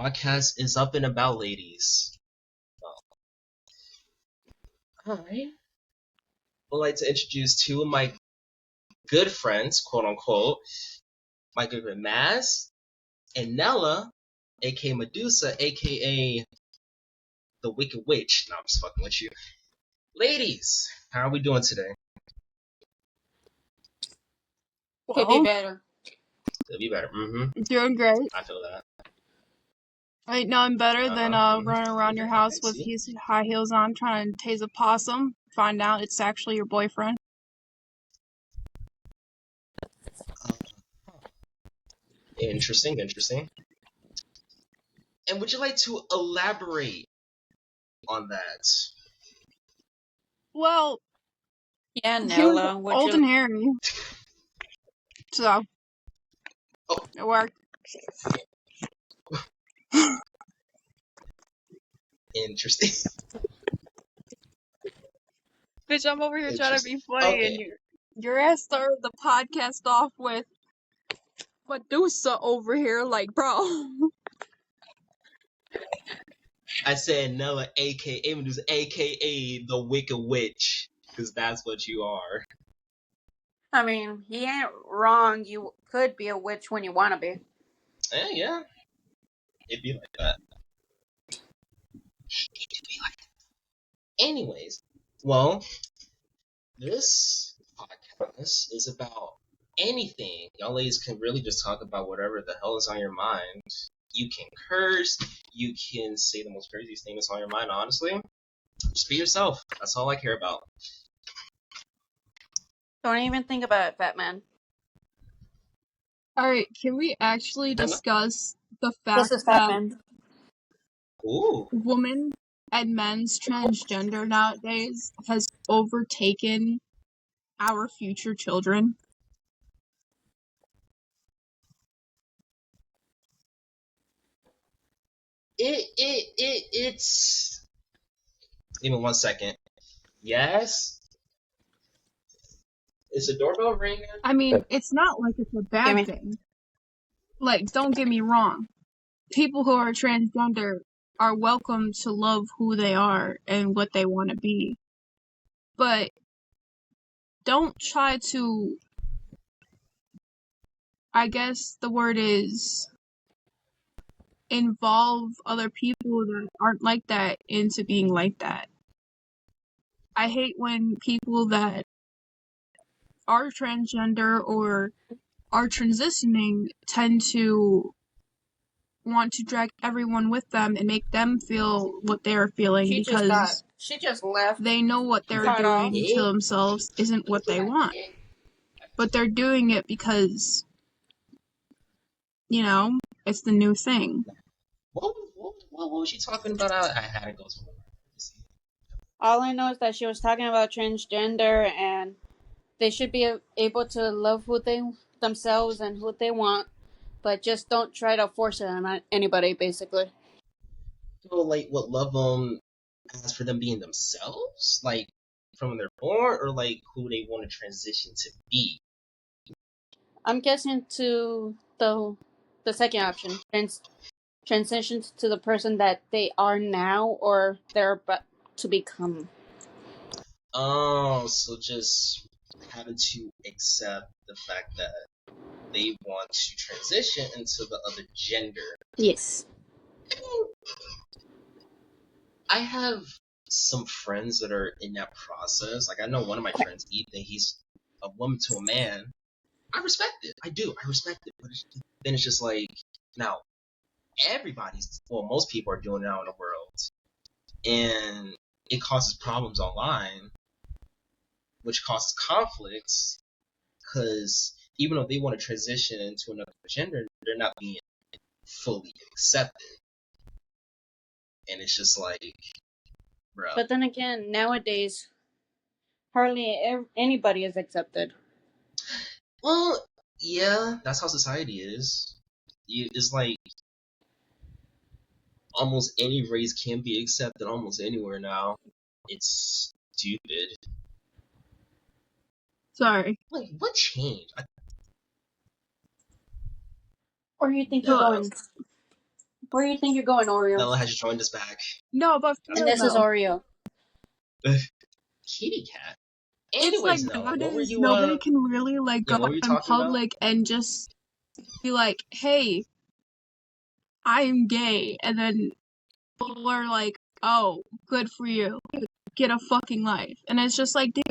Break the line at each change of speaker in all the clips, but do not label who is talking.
podcast is up and about, ladies. I would like to introduce two of my good friends, quote unquote, my good friend Maz and Nella, aka Medusa, aka the Wicked Witch. No, I'm just fucking with you. Ladies, how are we doing today?
Could be better.
Could be better.
Doing great.
I feel that.
Right now I'm better than running around your house with his high heels on trying to tase a possum. Find out it's actually your boyfriend.
Interesting. And would you like to elaborate on that?
Well,
Yeah,
he
Nella.
was old and hairy. So, it worked.
Interesting.
Bitch, I'm over here trying to be funny, and your ass started the podcast off with Medusa over here, like, bro.
I said Nella, aka Medusa, aka the Wicked Witch, because that's what you are.
I mean, he ain't wrong. You could be a witch when you want to be.
Yeah. It'd be like that. Anyways, well, this podcast is about anything. Y'all ladies can really just talk about whatever the hell is on your mind. You can curse, you can say the most craziest thing that's on your mind, honestly. Just be yourself. That's all I care about.
Don't even think about it, Batman.
Alright, can we actually discuss the fact
This is
that
Batman.
women and men's transgender nowadays has overtaken our future children?
It's... Give me 1 second. Yes? Is the doorbell ringing?
I mean, it's not like it's a bad thing. Like, don't get me wrong. People who are transgender are welcome to love who they are and what they want to be. But don't try to, I guess the word is, involve other people that aren't like that into being like that. I hate when people that are transgender or are transitioning tend to want to drag everyone with them and make them feel what they're feeling because
she just left.
They know what they're doing to themselves isn't what they want. But they're doing it because, you know, it's the new thing.
What was she talking about? I had to go to her.
All I know is that she was talking about transgender and they should be able to love who they themselves and who they want, but just don't try to force it on anybody, basically.
So, like, what love them as for them being themselves? Like, from when they're born, or like who they want to transition to be?
I'm guessing to the second option. Transitions to the person that they are now or they're about to become.
Oh, so just having to accept the fact that they want to transition into the other gender.
Yes.
I have some friends that are in that process. Like, I know one of my friends, Ethan, he's a woman to a man. I respect it. I do. I respect it. But then it's just like, now, most people are doing it out in the world. And it causes problems online, which causes conflicts, because even though they want to transition into another gender, they're not being fully accepted. And it's just like, bro.
But then again, nowadays, hardly anybody is accepted.
Well, yeah, that's how society is. It's like almost any race can be accepted almost anywhere now. It's stupid.
Sorry.
Like, what changed?
Or you think you're going? Where do you think you're going, Oreo?
Nella has joined us back.
No, but for
And
real
this is
though,
Oreo.
Kitty cat.
it's like
Anyways, Nella, what were
nowadays
you
nobody can really like
yeah,
go
what were you
out in
talking about?
public and just be like, "Hey, I'm gay," and then people are like, "Oh, good for you. Get a fucking life." And it's just like, dude,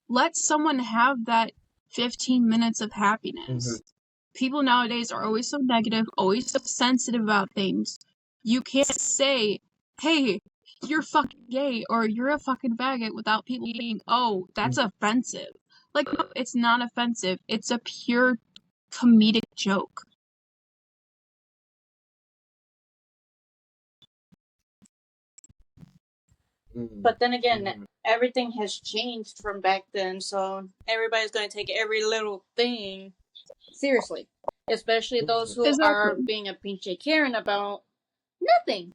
let someone have that 15 minutes of happiness. People nowadays are always so negative, always so sensitive about things. You can't say, "Hey, you're fucking gay," or "You're a fucking faggot," without people being, "Oh, that's offensive." Like, no, it's not offensive. It's a pure comedic joke.
But then again, everything has changed from back then, so everybody's going to take every little thing seriously. Especially those who are
Exactly.
being a pinche Karen about nothing.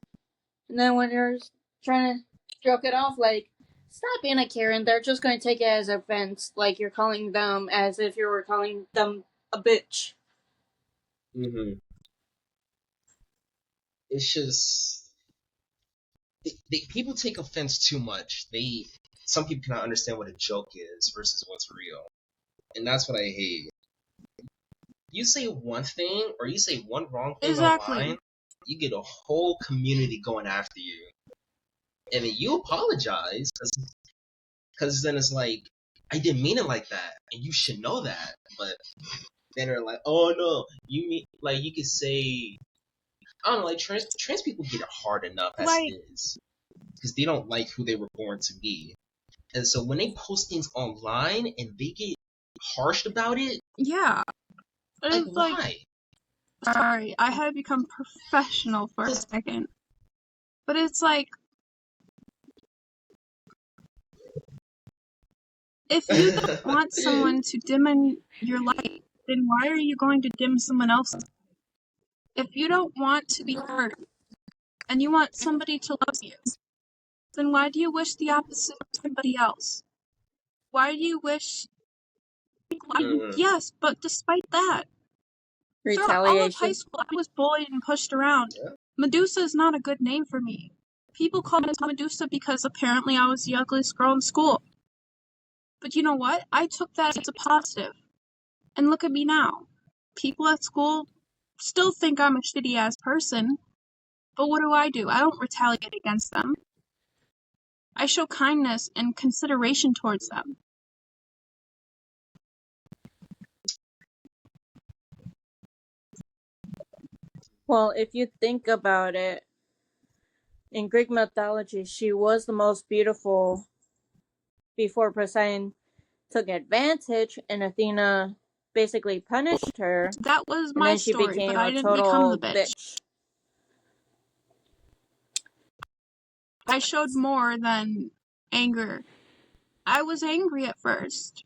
And then when you're trying to stroke it off, like, stop being a Karen, they're just going to take it as offense, like you're calling them as if you were calling them a bitch.
It's just people take offense too much. Some people cannot understand what a joke is versus what's real, and that's what I hate. You say one thing or you say one wrong thing online, you get a whole community going after you, and then you apologize because then it's like, I didn't mean it like that, and you should know that. But then they're like, oh no, you mean, like, you could say, I don't know, like trans people get it hard enough as
Like,
it is because they don't like who they were born to be, and so when they post things online and they get harsh about it,
yeah.
like,
It's
why?
like, sorry, I had to become professional for a second. But it's like, if you don't want someone to dim in your light, then why are you going to dim someone else's? If you don't want to be hurt and you want somebody to love you, then why do you wish the opposite of somebody else? Why do you wish... Yes, but despite that, throughout all of high school, I was bullied and pushed around.
Yeah.
Medusa is not a good name for me. People call me Medusa because apparently I was the ugliest girl in school. But you know what? I took that as a positive. And look at me now. People at school still think I'm a shitty ass person. But what do? I don't retaliate against them. I show kindness and consideration towards them.
Well, if you think about it, in Greek mythology, she was the most beautiful before Poseidon took advantage and Athena basically punished her.
That was
and
my
then she
story,
became
but I
a
didn't become
total
the bitch. I showed more than anger. I was angry at first,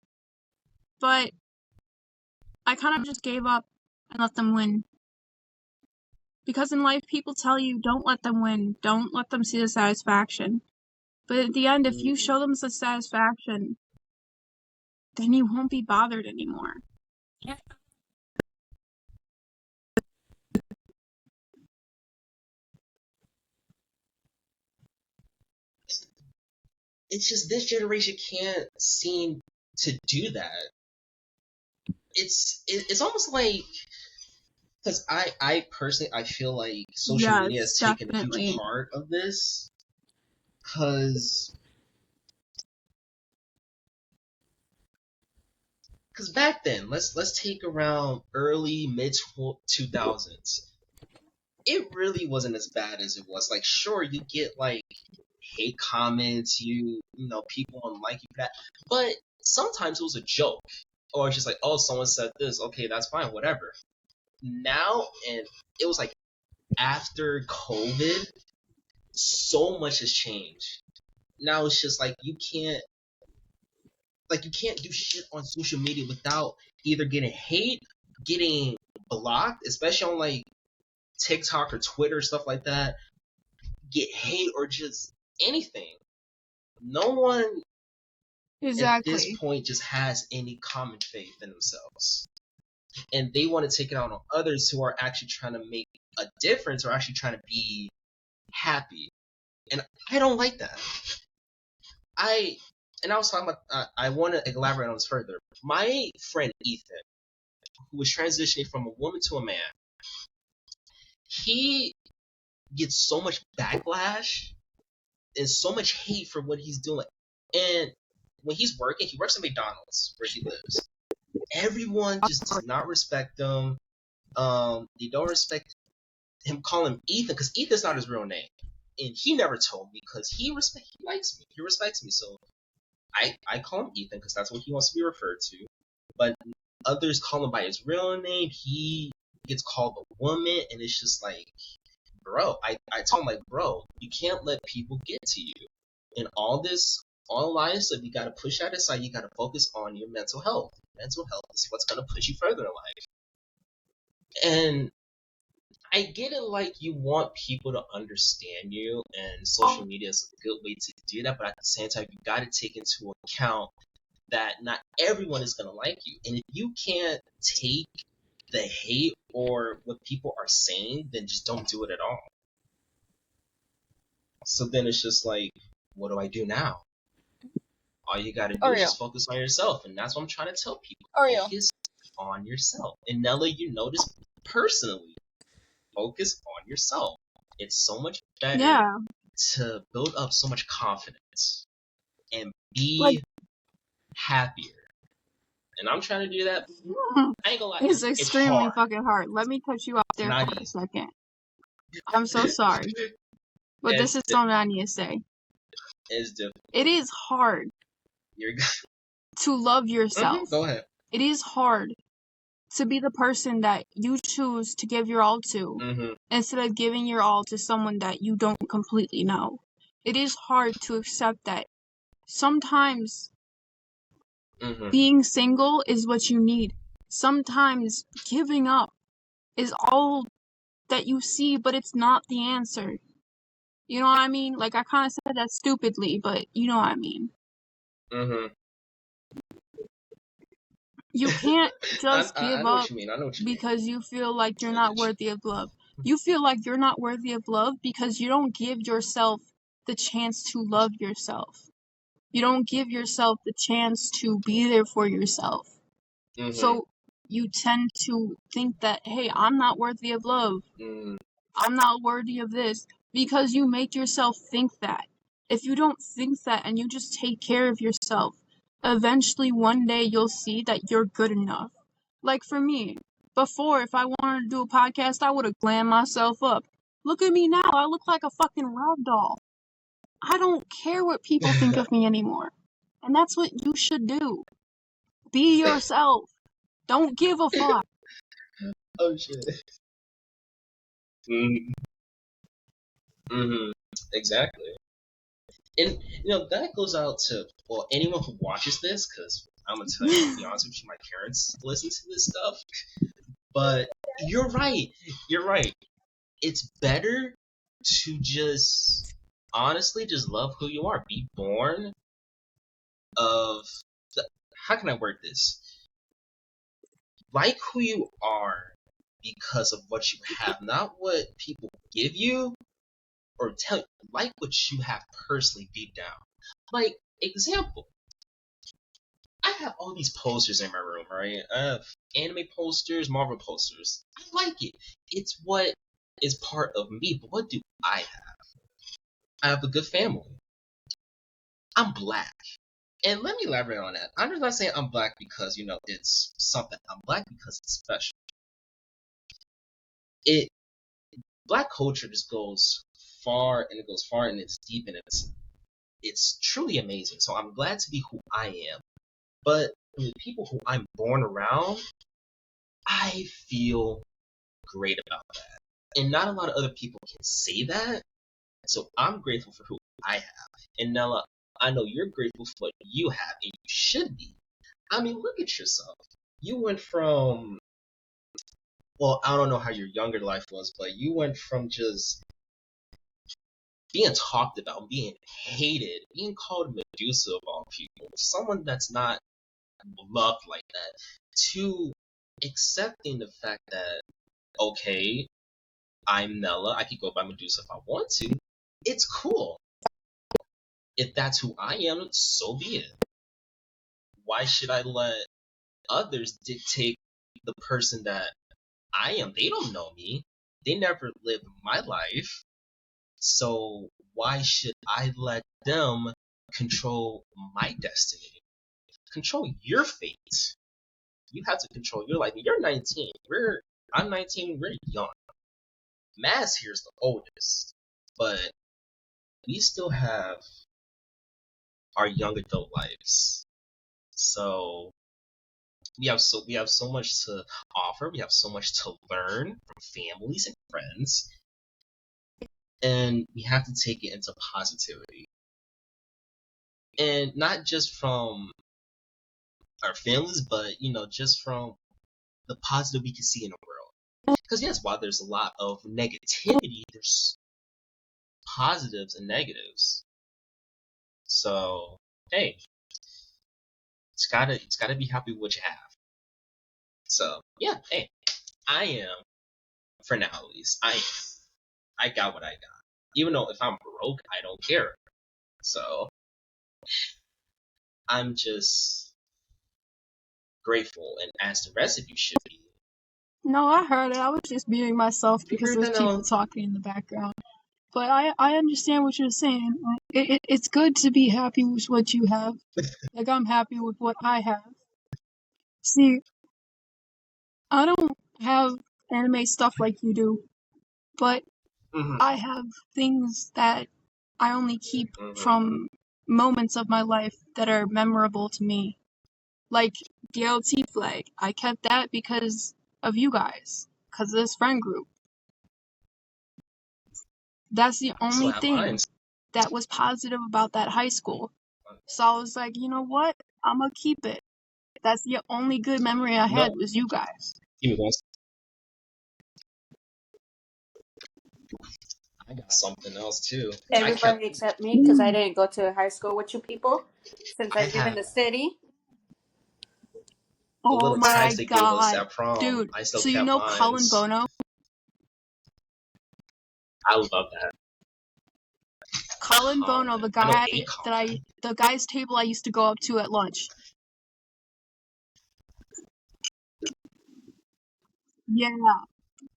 but I kind of just gave up and let them win. Because in life, people tell you, don't let them win, don't let them see the satisfaction. But at the end, if you show them the satisfaction, then you won't be bothered anymore.
It's just this generation can't seem to do that. It's almost like, because I personally, I feel like social media has taken a huge part of this, because back then, let's take around early mid 2000s, it really wasn't as bad as it was. Like, sure, you get like hate comments, you know, people don't like you for that, but sometimes it was a joke, or it's just like, oh, someone said this, okay, that's fine, whatever. Now, and it was like after COVID, so much has changed. Now it's just like you can't do shit on social media without either getting hate, getting blocked, especially on like TikTok or Twitter, stuff like that. Get hate or just anything. No one at this point just has any common faith in themselves. And they want to take it out on others who are actually trying to make a difference or actually trying to be happy. And I don't like that. I was talking about, I want to elaborate on this further. My friend Ethan, who was transitioning from a woman to a man, he gets so much backlash and so much hate for what he's doing. And when he's working, he works at McDonald's where he lives. Everyone just does not respect him. They don't respect him calling him Ethan because Ethan's not his real name. And he never told me because he likes me. He respects me. So I call him Ethan because that's what he wants to be referred to. But others call him by his real name. He gets called a woman, and it's just like, bro, I told him, like, bro, you can't let people get to you. And all this online stuff, you gotta push that aside. You gotta focus on your mental health. Mental health is what's gonna push you further in life. And I get it, like, you want people to understand you, and social media is a good way to do that, but at the same time, you gotta take into account that not everyone is gonna like you. And if you can't take the hate or what people are saying, then just don't do it at all. So then it's just like, what do I do now? All you gotta do is just focus on yourself, and that's what I'm trying to tell people. Focus on yourself. And Nella, you notice personally, focus on yourself. It's so much better to build up so much confidence and be happier. And I'm trying to do that. I ain't gonna lie.
It's extremely fucking hard. Let me cut you off there for a second. I'm so sorry. But this is something I need to say.
It's difficult.
It is hard to love yourself.
Go ahead.
It is hard to be the person that you choose to give your all to instead of giving your all to someone that you don't completely know. It is hard to accept that sometimes being single is what you need. Sometimes giving up is all that you see, but it's not the answer. You know what I mean? Like, I kind of said that stupidly, but you know what I mean. You can't just give up because you feel like you're not worthy of love. You feel like you're not worthy of love because you don't give yourself the chance to love yourself. You don't give yourself the chance to be there for yourself. So you tend to think that, hey, I'm not worthy of love. I'm not worthy of this, because you make yourself think that. If you don't think that and you just take care of yourself, eventually one day you'll see that you're good enough. Like for me, before, if I wanted to do a podcast, I would have glammed myself up. Look at me now, I look like a fucking rag doll. I don't care what people think of me anymore. And that's what you should do. Be yourself. Don't give a fuck.
Oh shit. Exactly. And that goes out to anyone who watches this, because I'm gonna tell you, to be honest with you, my parents listen to this stuff. But you're right. It's better to just honestly just love who you are. Be born of how can I word this? Like who you are because of what you have, not what people give you or tell you. Like what you have personally deep down. Like, example, I have all these posters in my room, right? I have anime posters, Marvel posters. I like it. It's what is part of me. But what do I have? I have a good family. I'm black. And let me elaborate on that. I'm just not saying I'm black because, it's something. I'm black because it's special. Black culture just goes far, and it goes far, and it's deep, and it's truly amazing. So I'm glad to be who I am. But the people who I'm born around, I feel great about that. And not a lot of other people can say that. So I'm grateful for who I have. And Nella, I know you're grateful for what you have, and you should be. I mean, look at yourself. You went from, I don't know how your younger life was, but you went from just being talked about, being hated, being called Medusa of all people, someone that's not loved like that, to accepting the fact that, okay, I'm Nella. I could go by Medusa if I want to. It's cool. If that's who I am, so be it. Why should I let others dictate the person that I am? They don't know me. They never lived my life. So why should I let them control my destiny? Control your fate. You have to control your life. You're 19. I'm 19. We're young. Maz here's the oldest, but we still have our young adult lives. So we have so much to offer. We have so much to learn from families and friends, and we have to take it into positivity, and not just from our families, but just from the positive we can see in the world. Because yes, while there's a lot of negativity, there's positives and negatives. So hey, it's gotta be happy with what you have. So yeah, hey, I am, for now at least, I got what I got. Even though if I'm broke, I don't care. So I'm just grateful, and as the rest of you should be.
No, I heard it. I was just muting myself because there's people talking in the background. But I understand what you're saying. It's good to be happy with what you have. Like, I'm happy with what I have. See, I don't have anime stuff like you do, but I have things that I only keep from moments of my life that are memorable to me. Like the LT flag. I kept that because of you guys. Because of this friend group. That's the only thing that was positive about that high school. So I was like, you know what? I'm gonna keep it. That's the only good memory I had was you guys.
Give me one. I got something else too.
Everybody except me, because I didn't go to high school with you people, since I live in the city.
Oh my god, dude! So you know Colin Bono?
I love that.
Colin Bono, the guy's table I used to go up to at lunch. Yeah.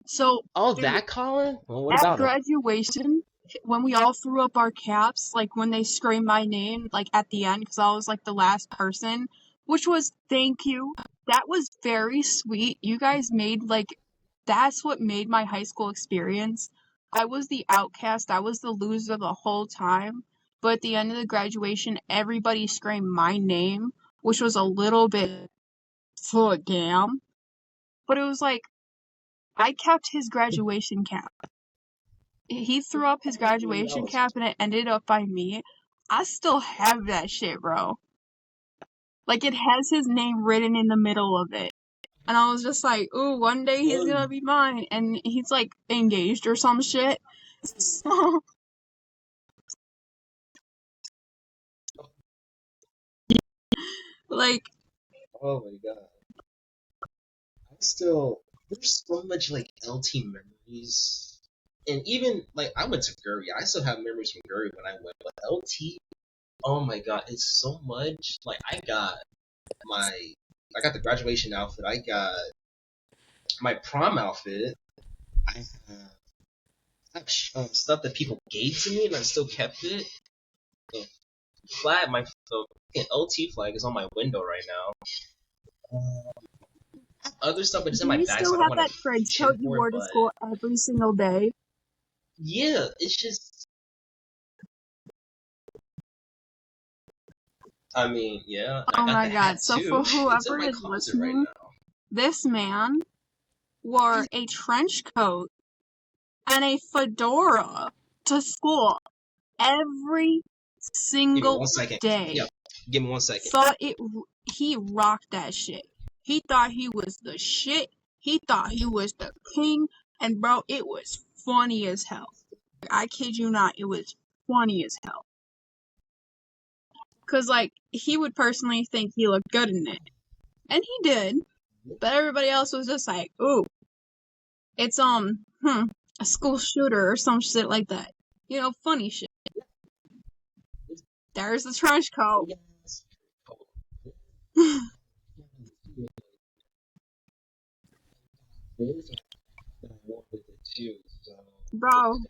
So.
Oh, dude, that Colin? Well, what
at
about
graduation, when we all threw up our caps, like when they screamed my name, like at the end, because I was like the last person, which was thank you. That was very sweet. You guys made that's what made my high school experience. I was the outcast. I was the loser the whole time. But at the end of the graduation, everybody screamed my name, which was a little bit full of damn. But it was like, I kept his graduation cap. He threw up his graduation cap and it ended up by me. I still have that shit, bro. Like, it has his name written in the middle of it. And I was just like, ooh, one day he's gonna be mine. And he's like engaged or some shit. So. Like.
Oh my god. There's so much like LT memories. And even like I went to Guri. I still have memories from Guri when I went, but LT, oh my god, it's so much. Like I got the graduation outfit, I got my prom outfit, I have stuff that people gave to me and I still kept it. The flag, the LT flag is on my window right now. Other stuff, but it's in my bag.
Do you still have that trench coat you wore to school every single day?
Yeah, it's just. I mean, yeah.
Oh my god! So for whoever is listening, this man wore a trench coat and a fedora to school every single day.
Yep. Give me 1 second.
He rocked that shit. He thought he was the shit. He thought he was the king. And bro, it was funny as hell. I kid you not, it was funny as hell. Cause like, he would personally think he looked good in it. And he did. But everybody else was just like, ooh. It's a school shooter or some shit like that. You know, funny shit. There's the trench coat.
Yes. There's that I want with it too. So
Bro,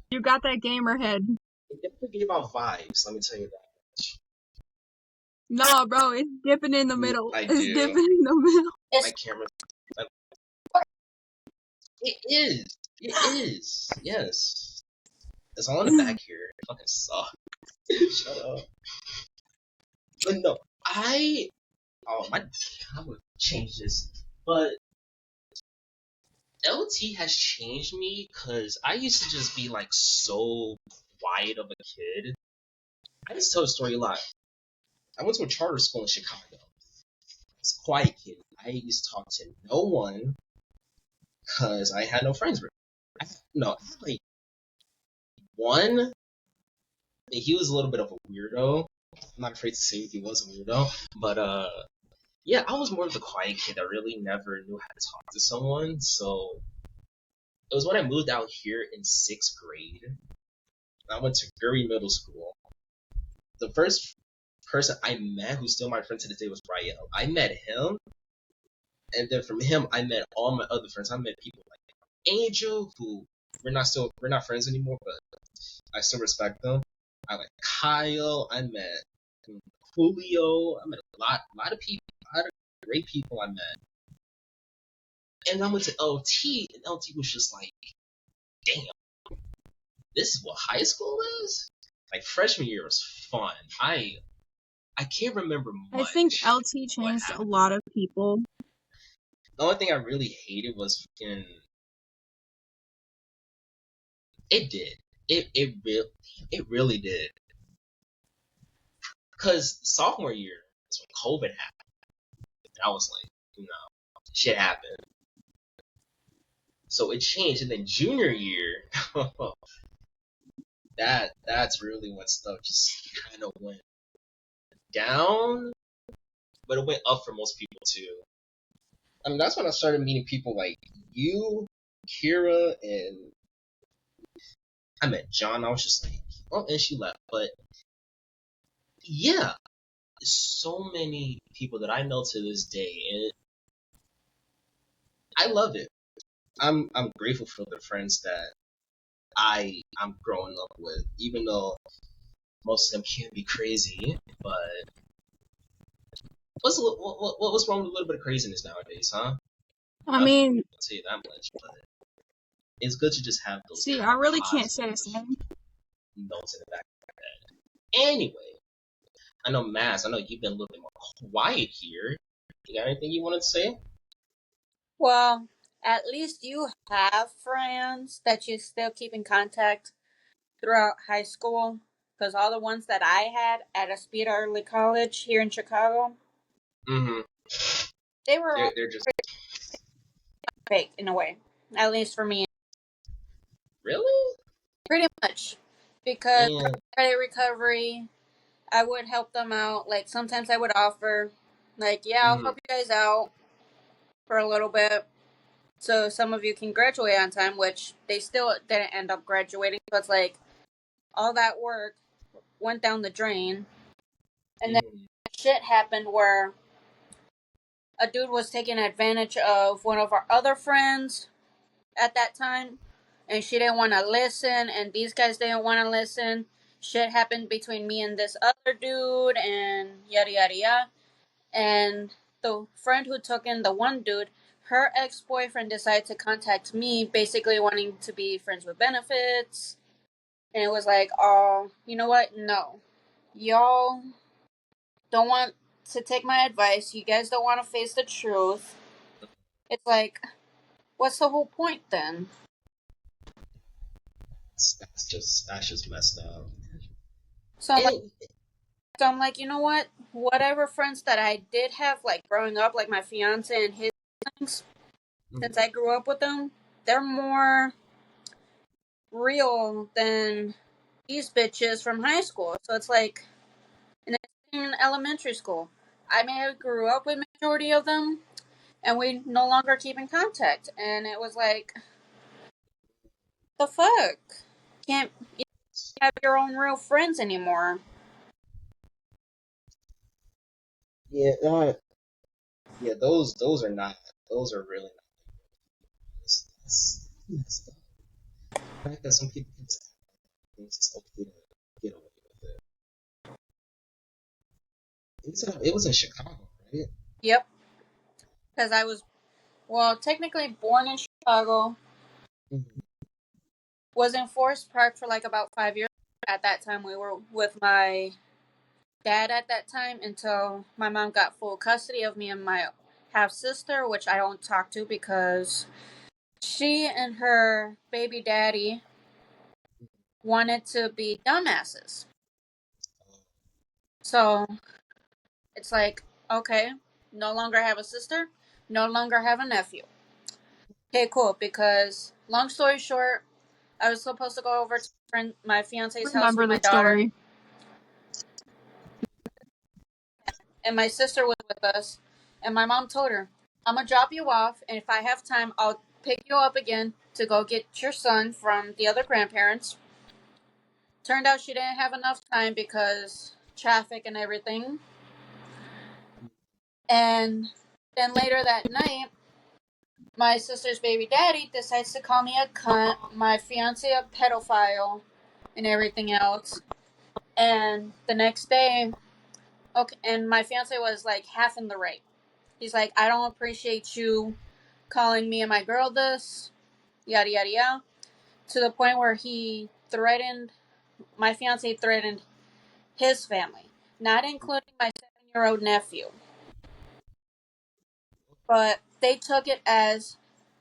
you got that gamer head.
it definitely gave out vibes. Let me tell you that.
No, bro, it's dipping in the middle.
I
It's
do.
dipping in the middle.
My camera. It is. It is. Yes. It's all in the back here. It fucking sucks. Shut up. But no, I would change this, but LT has changed me because I used to just be like so quiet of a kid. I used to tell the story a lot. I went to a charter school in Chicago. I was a quiet kid. I used to talk to no one because I had no friends. I had like one. And he was a little bit of a weirdo. I'm not afraid to say he was a weirdo, but yeah, I was more of the quiet kid that really never knew how to talk to someone. So it was when I moved out here in 6th grade. I went to Gurry Middle School. The first person I met, who's still my friend to this day, was Rael. I met him, and then from him, I met all my other friends. I met people like Angel, who we're not friends anymore, but I still respect them. I like Kyle. I met Julio. I met a lot of people, a lot of great people I met. And I went to LT, and LT was just like, damn, this is what high school is? Like, freshman year was fun. I can't remember much.
I think LT changed a lot of people.
The only thing I really hated was fucking. It did. It really did. Because sophomore year is when COVID happened. And I was like, shit happened. So it changed, and then junior year, that's really when stuff just kind of went down, but it went up for most people too. I mean, that's when I started meeting people like you, Kira, and I met John. I was just like, oh, and she left, but yeah, so many people that I know to this day, and I love it. I'm grateful for the friends that I'm growing up with, even though most of them can be crazy. But what's wrong with a little bit of craziness nowadays, huh?
I mean,
I'll tell you that much. But it's good to just have those.
See, I really can't say the same.
Notes in the back of my head. Anyway, I know Mass. I know you've been a little bit more quiet here. You got anything you wanted to say?
Well, at least you have friends that you still keep in contact throughout high school. Because all the ones that I had at Aspira Early College here in Chicago,
Mm-hmm.
they were all
They're just
fake in a way. At least for me.
really.
Pretty much. Because
Yeah.
credit recovery, I would help them out. Like, sometimes I would offer, like, yeah, I'll help you guys out for a little bit. So some of you can graduate on time, which they still didn't end up graduating. So it's like, all that work went down the drain. And then shit happened where a dude was taking advantage of one of our other friends at that time, and she didn't want to listen, and these guys didn't want to listen. Shit happened between me and this other dude, and yada yada yada. And the friend who took in the one dude, her ex-boyfriend decided to contact me, basically wanting to be friends with benefits. And it was like, oh, you know what? No. Y'all don't want to take my advice. You guys don't want to face the truth. It's like, what's the whole point then?
That's just messed up.
So I'm like, you know what? Whatever friends that I did have, like growing up, like my fiance and his things, since I grew up with them, they're more real than these bitches from high school. So it's like, in elementary school, I may have grew up with majority of them, and we no longer keep in contact. And it was like, The fuck? Can't have your own real friends anymore.
Yeah, yeah, those are not. Those are really not. That's the fact that some people can just think it's okay to get away with it. It was in Chicago, right?
Yep. Because I was, well, technically born in Chicago,
Mm-hmm.
was in Forest Park for like about 5 years. At that time, we were with my dad at that time until my mom got full custody of me and my half sister, which I don't talk to because she and her baby daddy wanted to be dumbasses. So it's like, okay, no longer have a sister, no longer have a nephew. Okay, cool. Because long story short, I was supposed to go over to my fiance's house
Remember
with my
the
daughter,
story.
and my sister was with us. And my mom told her, "I'm gonna drop you off, and if I have time, I'll pick you up again to go get your son from the other grandparents." Turned out she didn't have enough time because traffic and everything. And then later that night, my sister's baby daddy decides to call me a cunt, my fiance a pedophile, and everything else. And the next day, okay, and my fiance was like half in the right. He's like, "I don't appreciate you calling me and my girl this, yada yada yada," to the point where my fiance threatened his family, not including my 7-year old nephew. But they took it as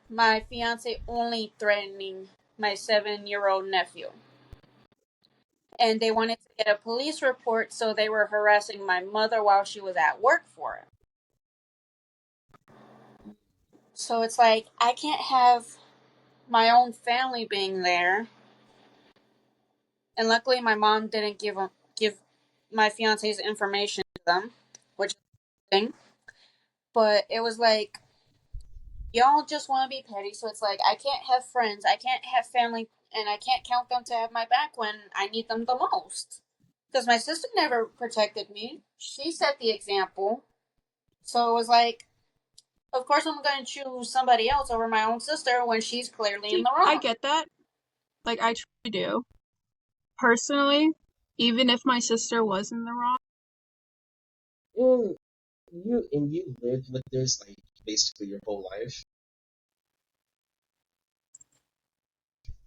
my fiance only threatening my 7-year old nephew. And they wanted to get a police report, so they were harassing my mother while she was at work for it. So it's like, I can't have my own family being there. And luckily, my mom didn't give my fiance's information to them, which is a thing. But it was like, y'all just want to be petty. So it's like, I can't have friends, I can't have family, and I can't count them to have my back when I need them the most. Because my sister never protected me. She set the example. So it was like, of course I'm going to choose somebody else over my own sister when she's clearly in
See,
the
I
wrong.
get that. Like, I truly do. Personally, even if my sister was in the wrong,
And you lived with this like basically your whole life.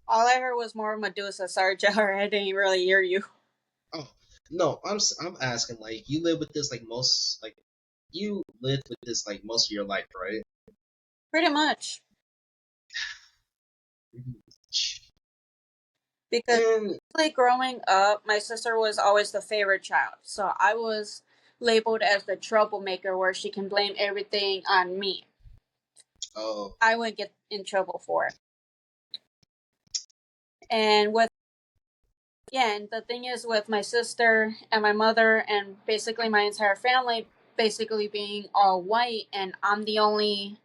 All I heard was more Medusa. Sorry, Jar, I didn't really hear you.
Oh no, I'm asking like you live with this like most like you lived with this like most of your life, right?
Pretty much.
Mhm.
Because
And
like, growing up, my sister was always the favorite child. So I was labeled as the troublemaker where she can blame everything on me.
oh,
I would get in trouble for it. And and the thing is with my sister and my mother and basically my entire family basically being all white, and I'm the only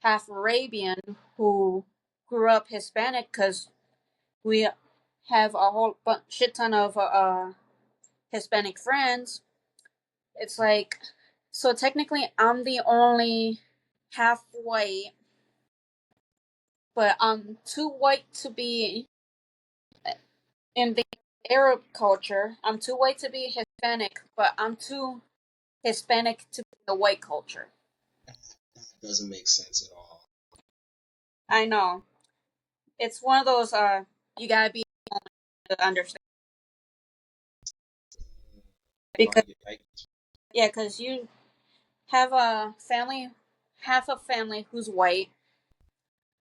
half Arabian who grew up Hispanic because we have a whole shit ton of Hispanic friends. It's like, so technically I'm the only half white, but I'm too white to be in the Arab culture. I'm too white to be Hispanic, but I'm too Hispanic to be the white culture.
that doesn't make sense at all.
I know. It's one of those you gotta be to understand.
No,
Because
I
yeah, because you have a family, half a family who's white,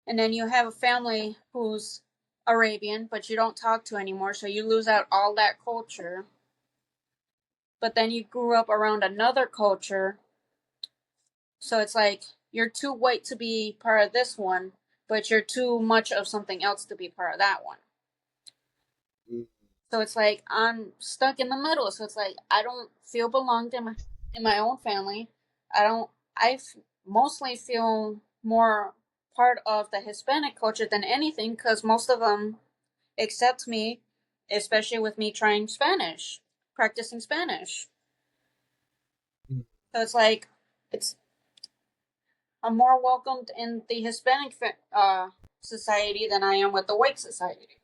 and then you have a family who's Arabian, but you don't talk to anymore, so you lose out all that culture. But then you grew up around another culture, so it's like you're too white to be part of this one, but you're too much of something else to be part of that one.
mm,
So it's like I'm stuck in the middle. So it's like I don't feel belonged in my own family. I don't. Mostly feel more part of the Hispanic culture than anything, because most of them accept me, especially with me trying Spanish, practicing Spanish.
Mm.
So it's like it's I'm more welcomed in the Hispanic society than I am with the white society.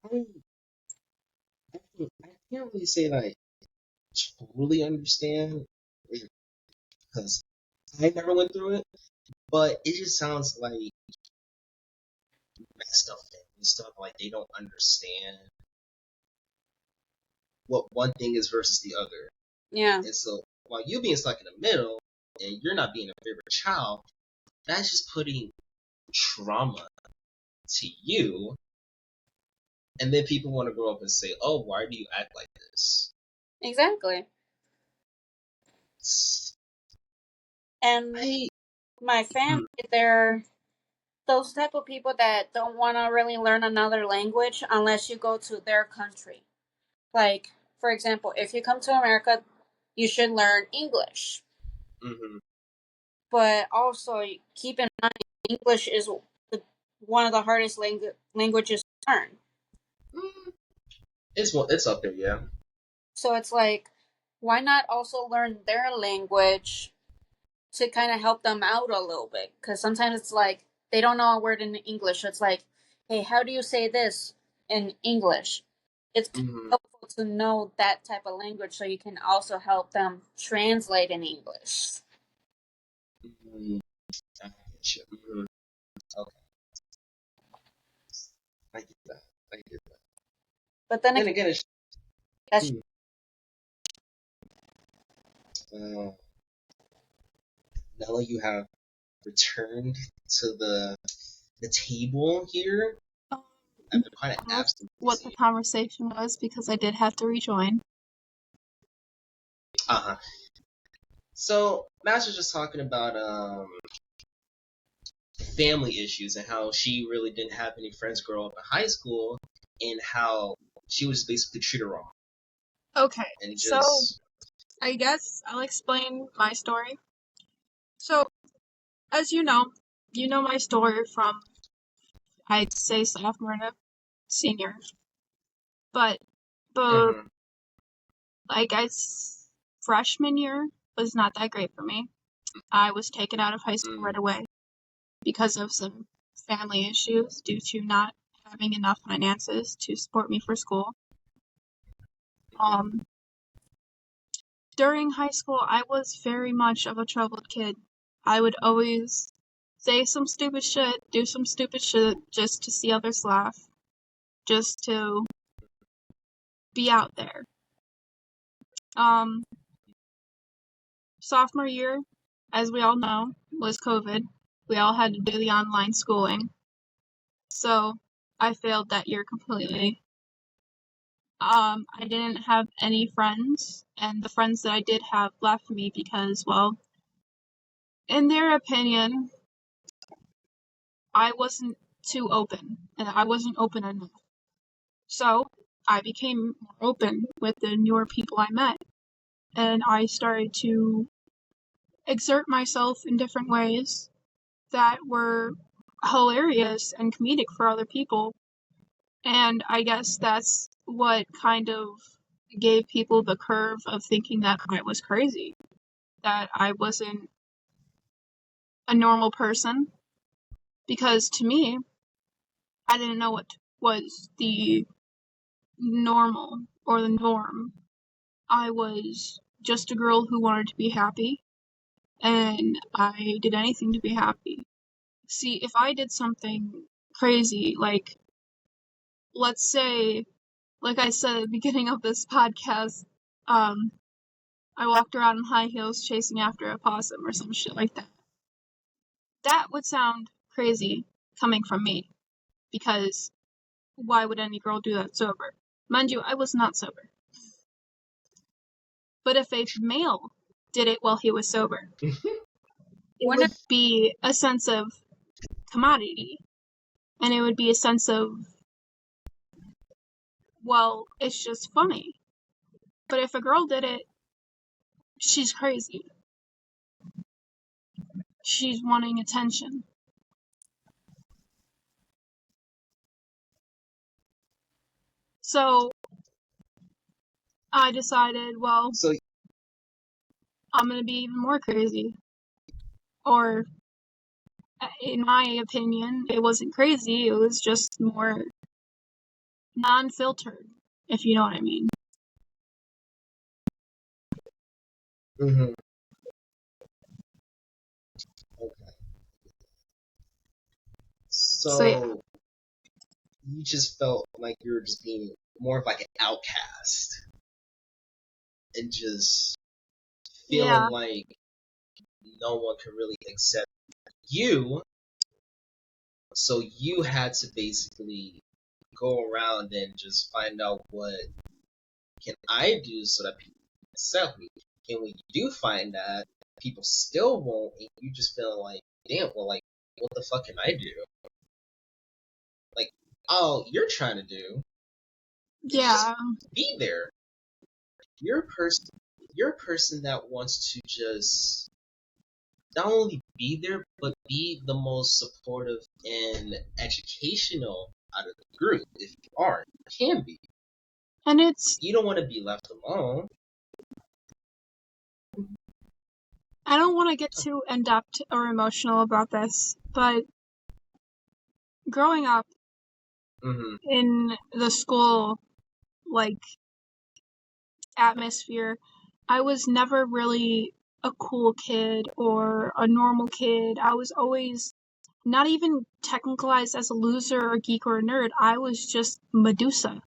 I I can't really say like totally understand because I never went through it, but it just sounds like messed up family stuff. Like they don't understand what one thing is versus the other,
Yeah,
and so while you being stuck in the middle and you're not being a favorite child, that's just putting trauma to you. And then people want to grow up and say, "Oh, why do you act like this?"
exactly. And
I
my family, they're those type of people that don't want to really learn another language unless you go to their country. Like, for example, if you come to America, you should learn English.
mm-hmm.
But also, keep in mind, English is one of the hardest languages to learn.
It's up there, yeah.
So it's like, why not also learn their language to kind of help them out a little bit? Because sometimes it's like they don't know a word in English. So it's like, hey, how do you say this in English? It's kind
Mm-hmm.
of helpful to know that type of language so you can also help them translate in English.
Mm-hmm. I get you. Mm-hmm. Okay, I get that. I get that.
But then
Then
again,
again, it's
that's
uh, now that you have returned to the table here, I've been quite
Asked
absent
what
this
the
year.
conversation was because I did have to rejoin.
Uh-huh. So Master's just talking about family issues and how she really didn't have any friends grow up in high school and how she was basically treated wrong.
Okay,
And
so
just
I guess I'll explain my story. So, as you know my story from, I'd say, sophomore to senior. But the,
mm-hmm.
freshman year was not that great for me. I was taken out of high school
Mm-hmm.
right away because of some family issues due to not having enough finances to support me for school. Um, During high school, I was very much of a troubled kid. I would always say some stupid shit, do some stupid shit just to see others laugh, just to be out there. Um, Sophomore year, as we all know, was COVID. We all had to do the online schooling. So I failed that year completely. I didn't have any friends, and the friends that I did have left me because, well, in their opinion, I wasn't too open, and I wasn't open enough. So I became more open with the newer people I met, and I started to exert myself in different ways that were hilarious and comedic for other people. And I guess that's what kind of gave people the curve of thinking that I was crazy, that I wasn't a normal person. Because to me, I didn't know what was the normal or the norm. I was just a girl who wanted to be happy, and I did anything to be happy. See, if I did something crazy, like, let's say, like I said at the beginning of this podcast, I walked around in high heels chasing after a possum or some shit like that. That would sound crazy coming from me, because why would any girl do that sober? Mind you, I was not sober. But if a male did it while he was sober, it
when
would be a sense of commodity, and it would be a sense of, well, it's just funny. But if a girl did it she's crazy. She's wanting attention. So I decided, well,
So
I'm gonna be even more crazy. Or, in my opinion, it wasn't crazy, it was just more non-filtered, if you know what I mean.
okay.
So yeah.
So you just felt like you were just being more of like an outcast and just feeling
Yeah.
like no one could really accept you, so you had to basically go around and just find out what can I do so that people accept me. And when you do find that people still won't, and you just feel like, damn, well, like, what the fuck can I do? Like, all you're trying to do is just
Yeah.
be there. You're a person that wants to just not only be there, but be the most supportive and educational out of the group. If you aren't, you can be.
And it's,
You don't want to be left alone.
I don't want to get too in-depth or emotional about this, but growing up
Mm-hmm.
in the school, like, atmosphere, I was never really a cool kid or a normal kid. I was always not even technicalized as a loser or a geek or a nerd. I was just Medusa.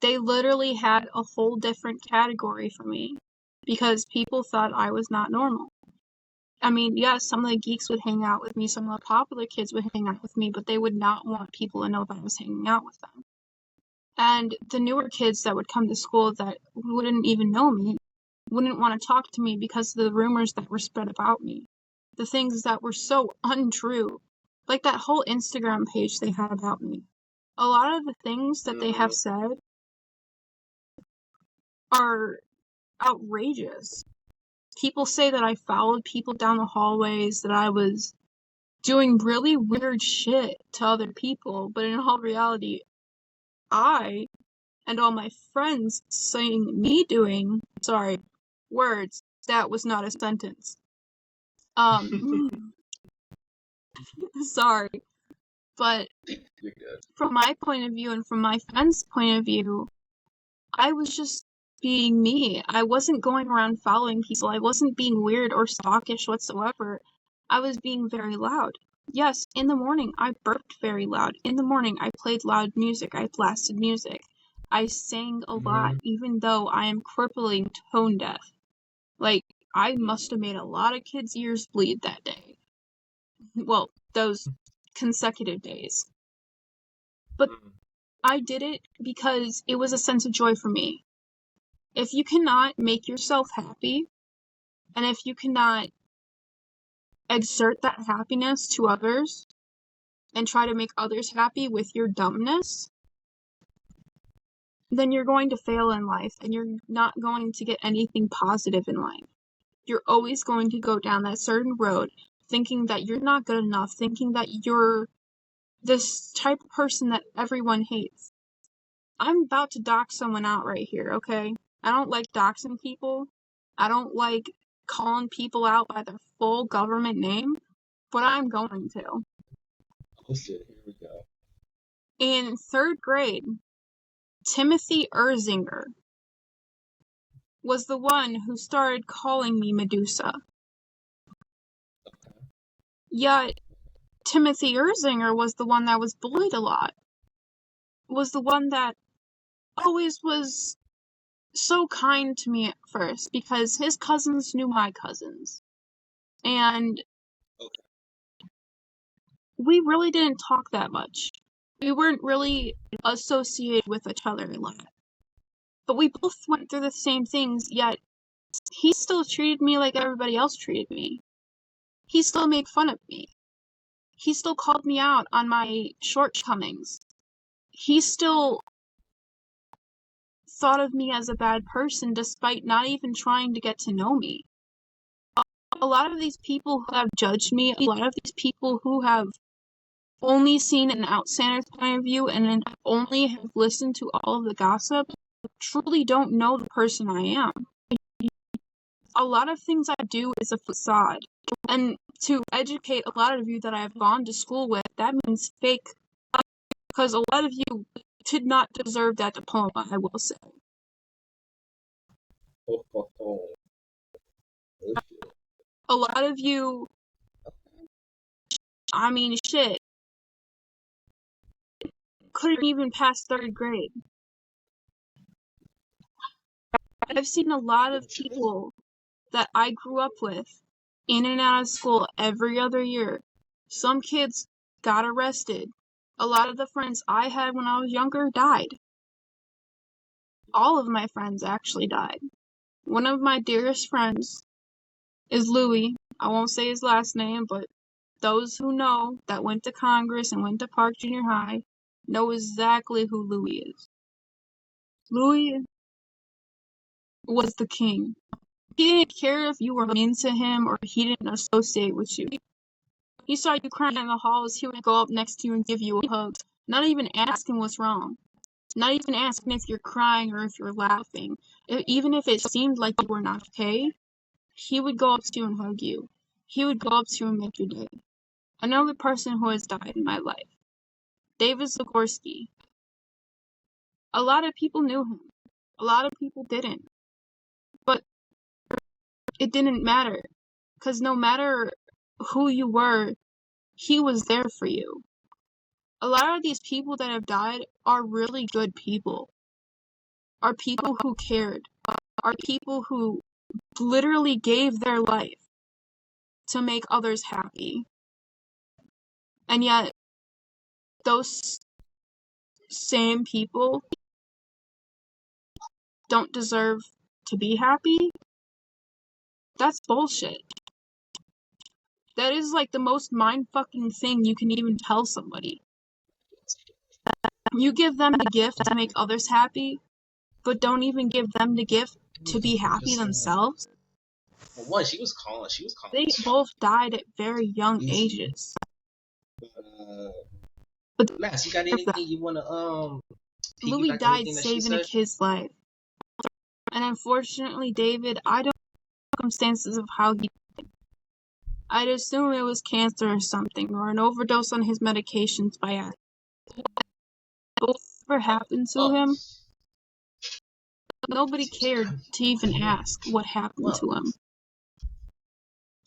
They literally had a whole different category for me because people thought I was not normal. I mean, yes, some of the geeks would hang out with me, some of the popular kids would hang out with me, but they would not want people to know that I was hanging out with them. And the newer kids that would come to school that wouldn't even know me wouldn't want to talk to me because of the rumors that were spread about me. The things that were so untrue. Like that whole Instagram page they had about me. A lot of the things that they have said are outrageous. People say that I followed people down the hallways, that I was doing really weird shit to other people, but in all reality, I and all my friends saying me doing, sorry, words, that was not a sentence. Sorry, but
You're good.
from my point of view and from my friend's point of view, I was just being me. I wasn't going around following people. I wasn't being weird or stalkish whatsoever. I was being very loud. Yes, in the morning I burped very loud. In the morning I played loud music. I blasted music. I sang a lot, even though I am crippling tone deaf. Like, I must have made a lot of kids' ears bleed that day. Well, those consecutive days. But I did it because it was a sense of joy for me. If you cannot make yourself happy, and if you cannot exert that happiness to others, and try to make others happy with your dumbness, then you're going to fail in life, and you're not going to get anything positive in life. You're always going to go down that certain road, thinking that you're not good enough, thinking that you're this type of person that everyone hates. I'm about to dox someone out right here, okay? I don't like doxing people. I don't like calling people out by their full government name, but I'm going to.
Oh shit, here we go.
In 3rd grade, Timothy Erzinger was the one who started calling me Medusa. Yet, Timothy Erzinger was the one that was bullied a lot. Was the one that always was so kind to me at first because his cousins knew my cousins. And we really didn't talk that much. We weren't really associated with each other a lot. But we both went through the same things, yet he still treated me like everybody else treated me. He still made fun of me. He still called me out on my shortcomings. He still thought of me as a bad person despite not even trying to get to know me. A lot of these people who have judged me, a lot of these people who have only seen an outsider's point of view and then only have listened to all of the gossip, truly don't know the person I am. A lot of things I do is a facade. And to educate a lot of you that I've gone to school with, that means fake. Because a lot of you did not deserve that diploma, I will say. A lot of you, I mean, shit, couldn't even pass 3rd grade. I've seen a lot of people that I grew up with in and out of school every other year. Some kids got arrested. A lot of the friends I had when I was younger died. All of my friends actually died. One of my dearest friends is Louis. I won't say his last name, but those who know that went to Congress and went to Park Junior High know exactly who Louis is. Louis was the king. He didn't care if you were into him or he didn't associate with you. He saw you crying in the halls, he would go up next to you and give you a hug, not even asking what's wrong. Not even asking if you're crying or if you're laughing. Even if it seemed like you were not okay, he would go up to you and hug you. He would go up to you and make your day. Another person who has died in my life, David Zagorski. A lot of people knew him. A lot of people didn't. But it didn't matter. Because no matter who you were, he was there for you. A lot of these people that have died are really good people. Are people who cared. Are people who literally gave their life to make others happy. And yet, those same people don't deserve to be happy? That's bullshit. That is like the most mind-fucking thing you can even tell somebody. You give them the gift to make others happy, but don't even give them the gift to be happy themselves.
Well, one, she was calling.
They both died at very young ages.
But Max, you got anything you wanna
Louis died saving a kid's life. And unfortunately, David, I don't know the circumstances of how he died. I'd assume it was cancer or something, or an overdose on his medications by accident. Whatever happened to him, nobody cared to even ask what happened to him.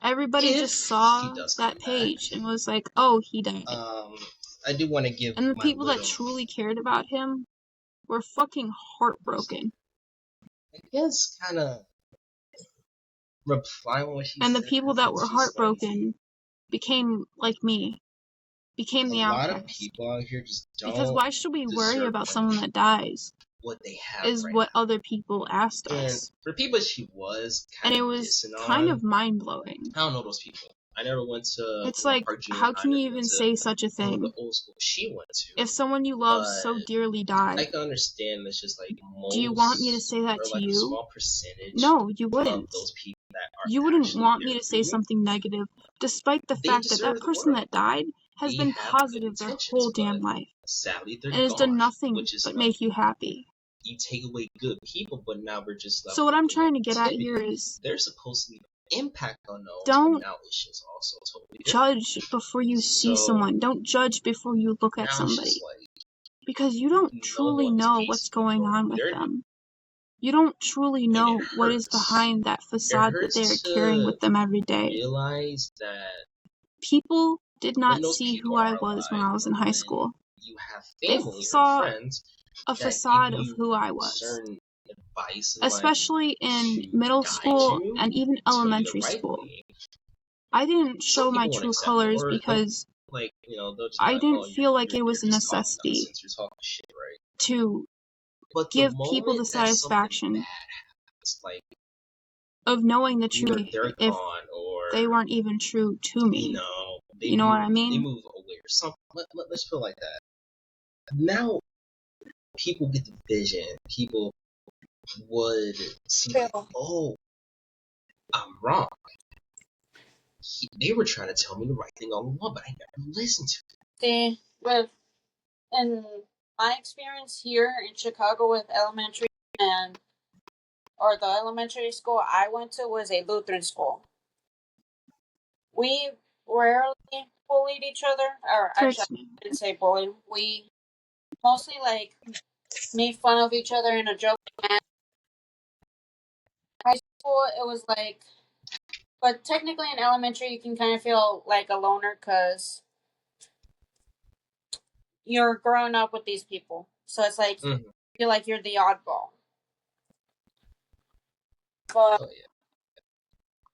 Everybody just saw that page and was like, oh, he died.
I do want to give.
And the people that truly cared about him were fucking heartbroken.
I guess kind of replying what she said.
And the people that were heartbroken became like me. Became the outcast.
A lot of people out here just don't.
Because why should we worry about someone that dies?
What they have
is what other people asked
and
us.
For people, she was kind
and
of
it was kind of mind blowing.
I don't know those people. I never went to.
It's like, how can you even say such a thing?
The old school she went to.
If someone you love so dearly died,
I can understand. It's just like most,
do you want me to say that to
like
you?
A small percentage.
No, you wouldn't.
Of those people that are
you wouldn't want me to say something negative, despite the fact that that person that died has been positive their whole damn life.
Sadly, they're
and has done nothing
but
enough. Make you happy.
You take away good people, but now we're just left.
So what I'm trying to get at here is
they're supposed to be impact on those.
Don't
now it's just also totally
judge before you see someone. Don't judge before you look at somebody. Like, because you don't truly know what's going on with them. You don't truly know what is behind that facade that they are carrying with them every day.
Realize that
people did not see who I was when I was in high school.
You have
they saw a facade of who I was. Especially in middle school and even elementary school. I didn't show my true colors because I didn't feel like it was a necessity to give people the satisfaction of knowing the truth if they weren't even true to me. You know what I mean?
They move away or something. Let's feel like that. Now, people get the vision. People would see like, oh, I'm wrong. They were trying to tell me the right thing all along, but I never listened to it.
See, in my experience here in Chicago with elementary or the elementary school I went to was a Lutheran school. We rarely bullied each other, or actually, I didn't say bully. We mostly made fun of each other in a joke. High school, it was but technically in elementary, you can kind of feel like a loner because you're growing up with these people. So it's like, you feel like you're the oddball. But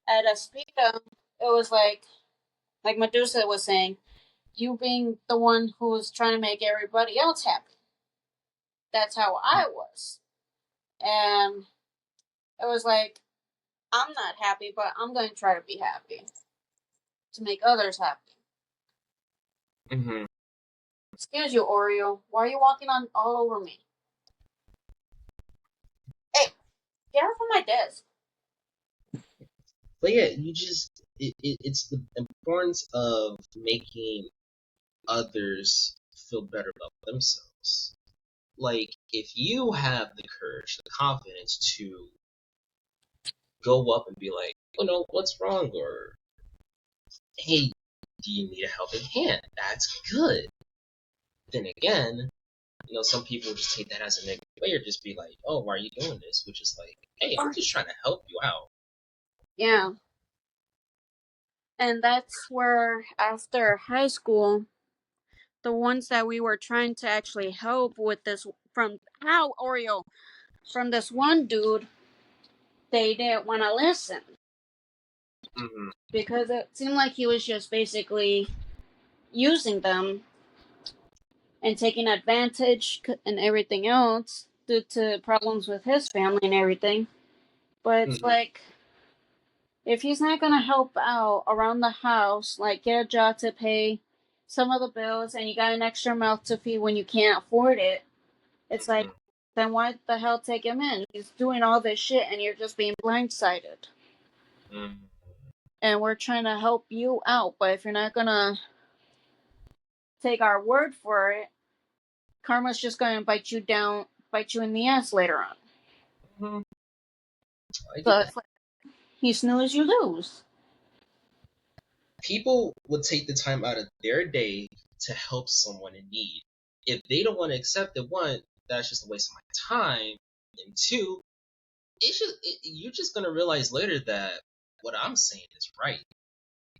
at Aspida, it was like Medusa was saying, you being the one who's trying to make everybody else happy. That's how I was. And it was like, I'm not happy, but I'm going to try to be happy to make others happy.
Mm-hmm.
Excuse you, Oreo. Why are you walking on all over me? Hey, get off of my desk.
But yeah, it's the importance of making others feel better about themselves. Like, if you have the courage, the confidence to go up and be like, oh no, what's wrong? Or, hey, do you need a helping hand? That's good. Then again, some people just take that as a negative way or just be like, oh, why are you doing this? Which is like, hey, I'm just trying to help you out.
Yeah. And that's where, after high school, the ones that we were trying to actually help with this, from this one dude, they didn't want to listen.
Mm-hmm.
Because it seemed like he was just basically using them and taking advantage and everything else due to problems with his family and everything. But it's like, if he's not going to help out around the house, like get a job to pay some of the bills, and you got an extra mouth to feed when you can't afford it, it's like, then why the hell take him in? He's doing all this shit and you're just being blindsided. And we're trying to help you out, but if you're not going to take our word for it, karma's just going to bite you in the ass later on. So it's like, you snooze, you lose.
People would take the time out of their day to help someone in need. If they don't want to accept it, one, that's just a waste of my time, and two, you're just gonna realize later that what I'm saying is right,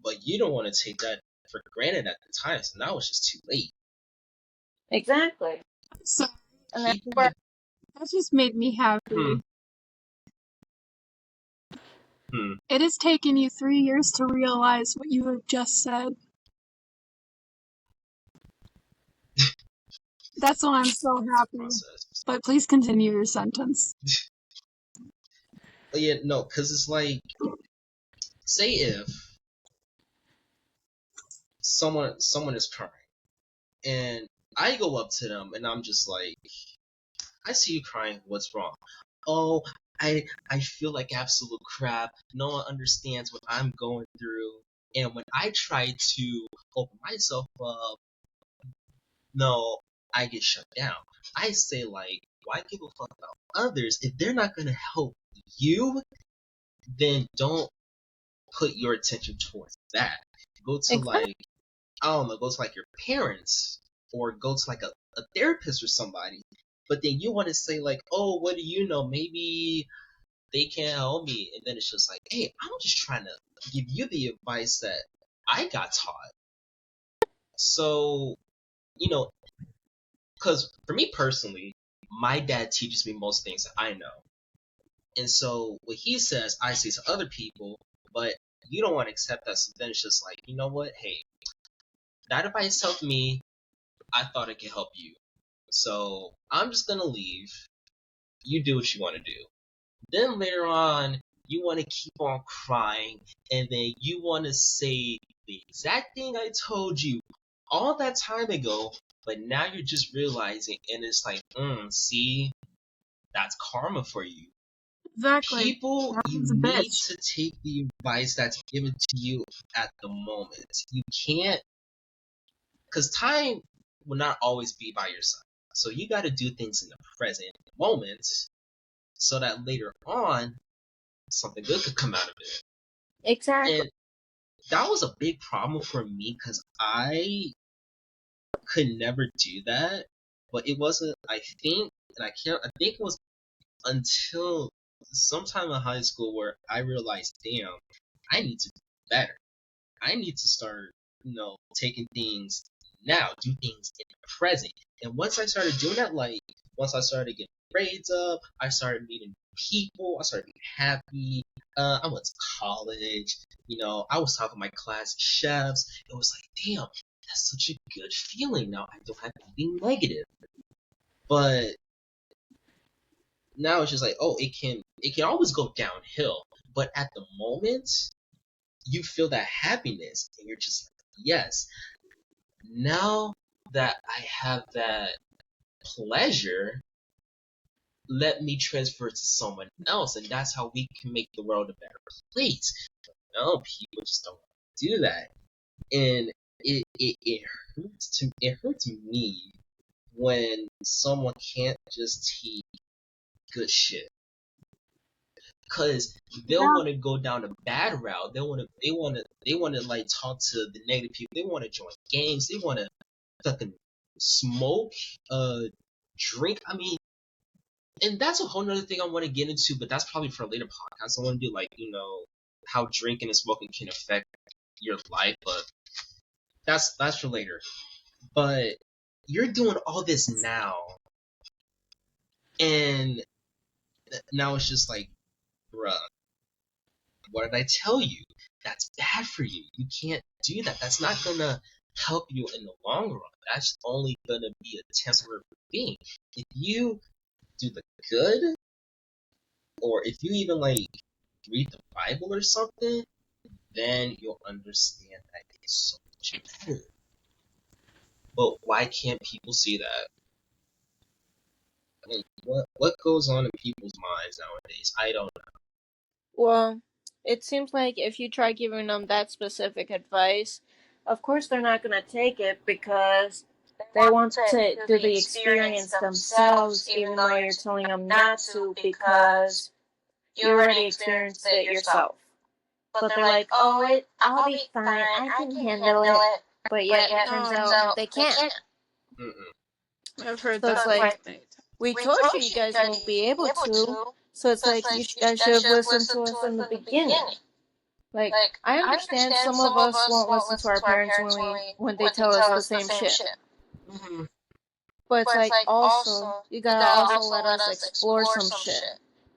but you don't want to take that for granted at the time, so now it's just too late.
Exactly.
So,
and then
that just made me happy. It has taken you 3 years to realize what you have just said. That's why I'm so happy. But please continue your sentence.
Yeah, no, because it's like, say if someone is crying, and I go up to them, and I'm just like, I see you crying, what's wrong? Oh, I feel like absolute crap. No one understands what I'm going through. And when I try to open myself up, no, I get shut down. I say, like, why give a fuck about others? If they're not gonna help you, then don't put your attention towards that. Go to like, I don't know, go to like your parents, or go to like a therapist or somebody. But then you want to say like, oh, what do you know? Maybe they can't help me. And then it's just like, hey, I'm just trying to give you the advice that I got taught. So, because for me personally, my dad teaches me most things that I know. And so what he says, I say to other people, but you don't want to accept that. So then it's just like, you know what? Hey, that advice helped me. I thought it could help you. So I'm just going to leave. You do what you want to do. Then later on, you want to keep on crying, and then you want to say the exact thing I told you all that time ago, but now you're just realizing, and it's like, see, that's karma for you.
Exactly.
People, you
Karma's a
need
bitch.
to take the advice that's given to you at the moment. You can't, because time will not always be by your side. So you got to do things in the present moment so that later on something good could come out of it.
Exactly.
And that was a big problem for me because I could never do that. But it wasn't, I think it was until sometime in high school where I realized, damn, I need to do better. I need to start, taking things now, do things in the present. And once I started doing that, like, once I started getting grades up, I started meeting people, I started being happy. I went to college, I was talking to my class chefs. It was like, damn, that's such a good feeling now. I don't have anything negative. But now it's just like, oh, it can always go downhill. But at the moment, you feel that happiness, and you're just like, yes, now that I have that pleasure, let me transfer it to someone else, and that's how we can make the world a better place. But no, people just don't want to do that, and it hurts me when someone can't just take good shit. Cause they'll want to go down a bad route. They want to like talk to the negative people. They want to join gangs. They want to fucking smoke, drink. I mean, and that's a whole nother thing I want to get into, but that's probably for a later podcast. I want to do like, how drinking and smoking can affect your life, but that's for later. But you're doing all this now, and now it's just like, bruh, what did I tell you? That's bad for you. You can't do that. That's not gonna help you in the long run. That's only gonna be a temporary thing. If you do the good, or if you even like read the Bible or something, then you'll understand that it's so much better. But why can't people see that? I mean, what goes on in people's minds nowadays? I don't know.
Well, it seems like if you try giving them that specific advice, of course they're not going to take it because they want to do the experience themselves, even though you're telling them not to because you already experienced it yourself. But they're like, oh, I'll be fine, I can handle it. But yet, it turns out they can't.
Mm-mm.
I've heard
So
that.
it's like, we told you guys won't be able to. So it's like, you guys should have listened to us in the beginning. Like, I understand some of us won't listen to our parents when they tell us the same shit.
Mm-hmm.
But it's like, also, you gotta also let us explore some shit.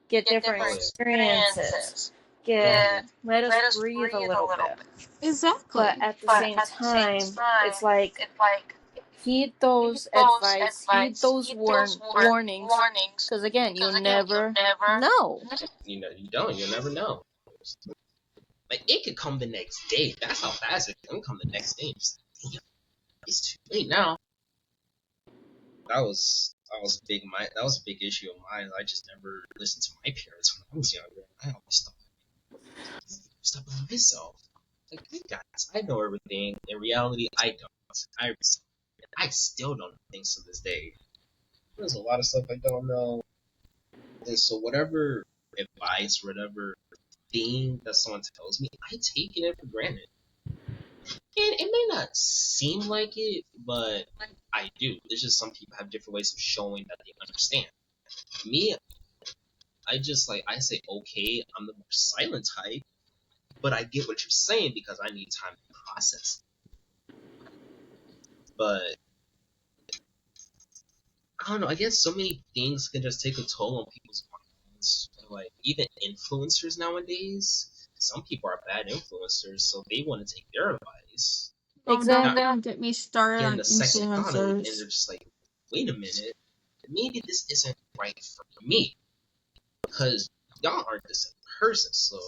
Get different experiences. Let us breathe a little bit.
Exactly.
But at the same time, it's like, heed those advice, heed those warnings, because again, you never know.
You don't. You'll never know. Like, it could come the next day. That's how fast it can come the next day. It's too late now. That was a big issue of mine. I just never listened to my parents when I was younger. I always thought by myself. Like, hey guys, I know everything. In reality, I don't. I still don't know things to this day. There's a lot of stuff I don't know. And so whatever advice, whatever thing that someone tells me, I take it for granted. And it may not seem like it, but I do. It's just some people have different ways of showing that they understand. Me, I say okay, I'm the more silent type, but I get what you're saying because I need time to process it. But I don't know, I guess so many things can just take a toll on people's minds. Like, even influencers nowadays, some people are bad influencers, so they want to take their advice.
Exactly.
Don't get me started on
The second on it, and
influencers.
they're just like, wait a minute, maybe this isn't right for me. Because y'all aren't the same person, so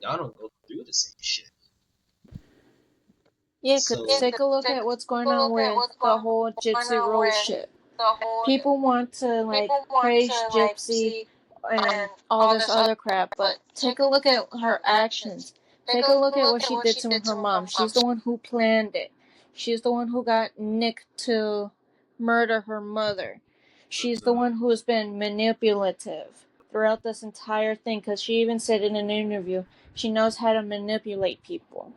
y'all don't go through the same shit.
Yeah, because take a look at what's going on with the whole Gypsy Rose shit. people want to like praise Gypsy and all this other crap, but take a look at her actions. Take a look at what she did to her mom. She's the one who planned it. She's the one who got Nick to murder her mother. She's the one who's been manipulative throughout this entire thing, because she even said in an interview she knows how to manipulate people.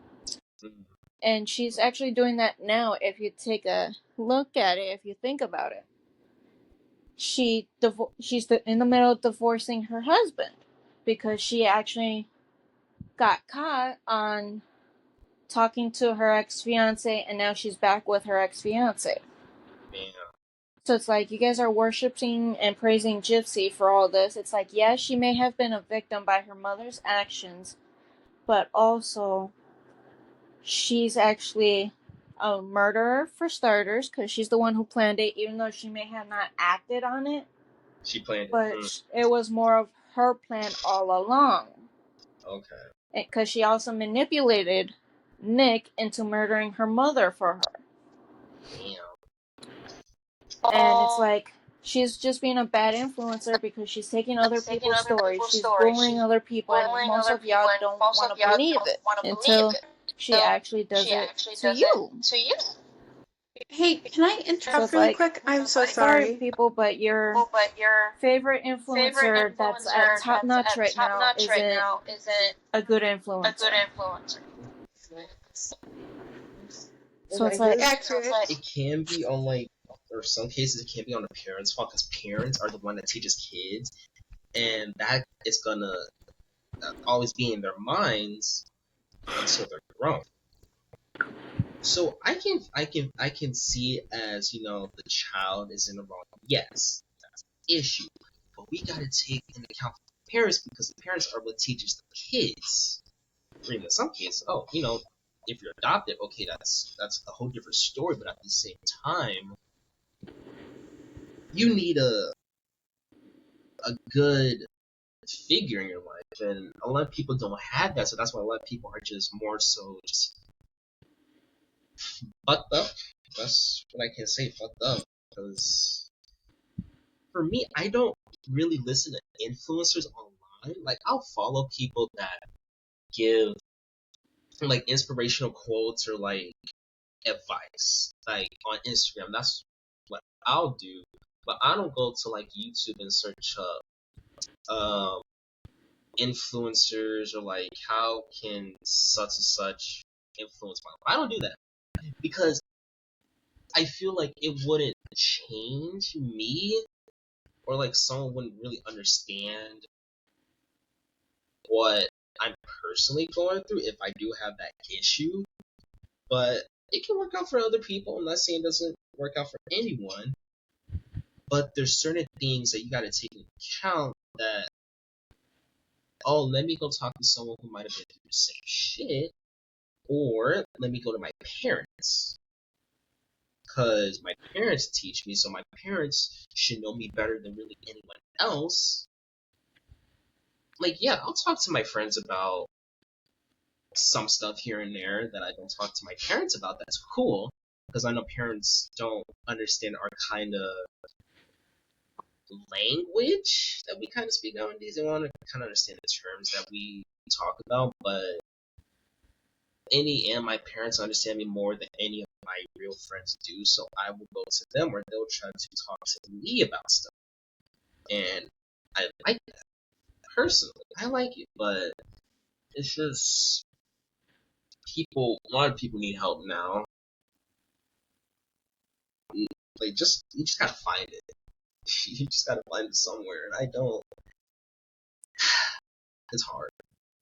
And she's actually doing that now if you take a look at it, if you think about it. She's in the middle of divorcing her husband because she actually got caught on talking to her ex-fiance, and now she's back with her ex-fiance.
Yeah.
So it's like, you guys are worshiping and praising Gypsy for all this. It's like, yes, she may have been a victim by her mother's actions, but also she's actually a murderer for starters, because she's the one who planned it, even though she may have not acted on it.
She planned it.
But it was more of her plan all along.
Okay.
Because she also manipulated Nick into murdering her mother for her.
Damn.
And it's like, she's just being a bad influencer because she's taking other people's stories. She's bullying other people, and most of y'all don't want to believe it until she actually does it to you.
Hey, can I
So
interrupt
it's
really
like,
quick? I'm so
sorry
sorry.
people, but your favorite influencer that's at top notch right now isn't a good influencer. So it's like,
Accurate.
It can be on like, or some cases it can be on the parents' fault, because parents are the one that teaches kids, and that is gonna always be in their minds until they're grown. So I can see it as, the child is in the wrong. Yes, that's an issue, but we gotta take into account the parents, because the parents are what teaches the kids. Or even in some cases, if you're adopted, okay, that's a whole different story. But at the same time, you need a good figure in your life, and a lot of people don't have that. So that's why a lot of people are just more so just fucked up. That's what I can say, fucked up. Because for me, I don't really listen to influencers online. Like, I'll follow people that give like inspirational quotes or like advice, like on Instagram. That's what I'll do. But I don't go to like YouTube and search up influencers, or like how can such and such influence my life. I don't do that because I feel like it wouldn't change me, or like someone wouldn't really understand what I'm personally going through if I do have that issue. But it can work out for other people. I'm not saying it doesn't work out for anyone, but there's certain things that you got to take into account. That, oh, let me go talk to someone who might have been through the same shit, or let me go to my parents, because my parents teach me, so my parents should know me better than really anyone else. Like, yeah, I'll talk to my friends about some stuff here and there that I don't talk to my parents about. That's cool, because I know parents don't understand our kind of language that we kind of speak nowadays. They want to kind of understand the terms that we talk about, but my parents understand me more than any of my real friends do, so I will go to them, or they'll try to talk to me about stuff. And I like that. Personally, I like it, but it's just a lot of people need help now. Like, you just gotta find it. You just gotta find it somewhere, and I don't. It's hard.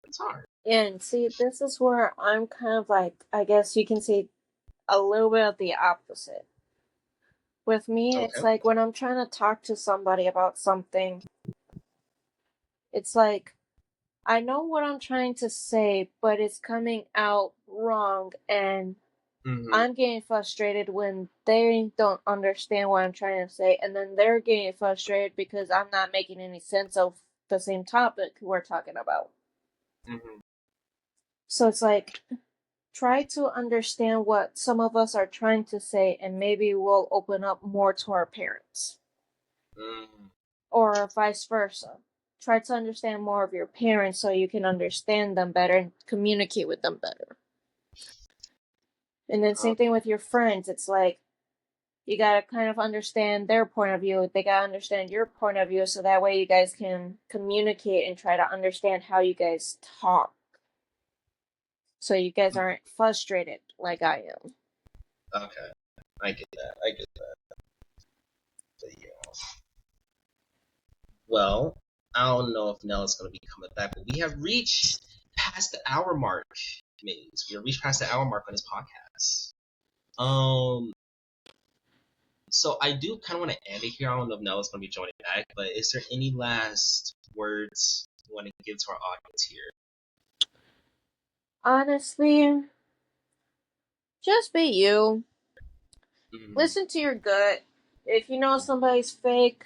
It's hard.
and see, this is where I'm kind of like, I guess you can say a little bit of the opposite. With me, it's
Okay.
like when I'm trying to talk to somebody about something, it's like, I know what I'm trying to say, but it's coming out wrong, and I'm getting frustrated when they don't understand what I'm trying to say, and then they're getting frustrated because I'm not making any sense of the same topic we're talking about.
Mm-hmm.
So it's like, try to understand what some of us are trying to say, and maybe we'll open up more to our parents. Or vice versa. Try to understand more of your parents so you can understand them better and communicate with them better. And then same thing with your friends. It's like you gotta kind of understand their point of view. They gotta understand your point of view, so that way you guys can communicate and try to understand how you guys talk. So you guys aren't frustrated like I am.
Okay, I get that. But yeah. Well, I don't know if Nella's gonna be coming back, but we have reached past the hour mark, Maze. We have reached past the hour mark on this podcast. So I do kind of want to end it here. I don't know if Nella's gonna be joining back, but is there any last words you want to give to our audience here?
Honestly, just be you. Listen to your gut. If you know somebody's fake,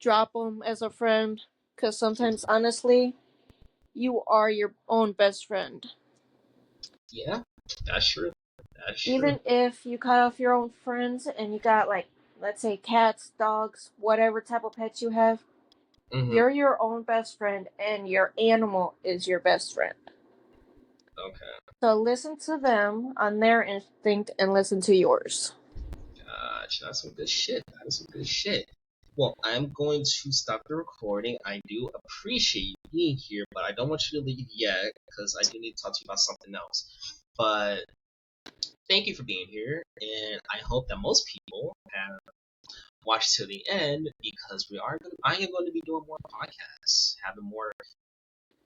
drop them as a friend. Because sometimes, honestly, you are your own best friend.
Yeah, that's true.
Even if you cut off your own friends and you got, like, let's say cats, dogs, whatever type of pets you have, you're your own best friend and your animal is your best friend.
Okay.
So listen to them on their instinct and listen to yours.
Gotcha. That's some good shit. That is some good shit. Well, I'm going to stop the recording. I do appreciate you being here, but I don't want you to leave yet because I do need to talk to you about something else. But thank you for being here, and I hope that most people have watched to the end because I am going to be doing more podcasts, having more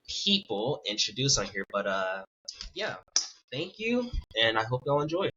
people introduced on here. But yeah, thank you, and I hope y'all enjoy.